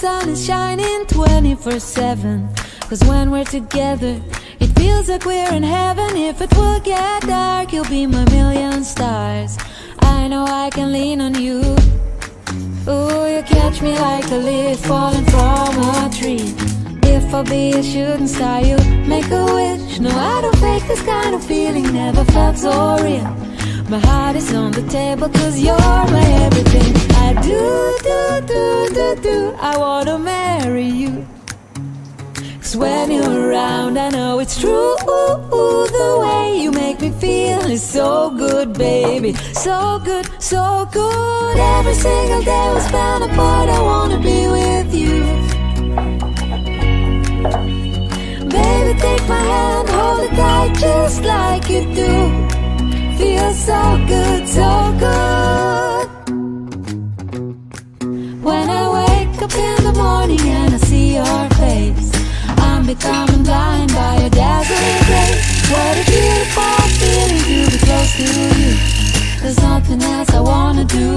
sun is shining 24/7. Cause when we're together, it feels like we're in heaven. If it will get dark, you'll be my million stars. I know I can lean on you. Ooh, you catch me like a leaf falling from a tree. If I'll be a shooting star, you make a wish. No, I don't fake this kind of feeling, never felt so real. My heart is on the table cause you're my everything. I do, I wanna marry you. Cause when you're around I know it's true. The way you make me feel is so good, baby. So good, so good. Every single day we spend apart, I wanna be with you. Baby, take my hand, hold it tight just like you do. Feels so good, so good. When I wake up in the morning and I see your face, I'm becoming blind by your dazzling grace. What a beautiful feeling to be close to you. There's nothing else I wanna do.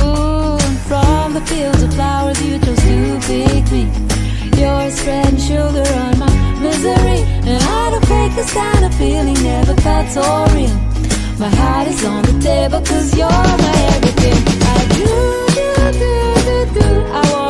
Ooh, and from the fields of flowers you chose to pick me. You're spreading sugar on my misery. And I don't fake this kind of feeling, never felt so real. My heart is on the table cause you're my everything. I do, I want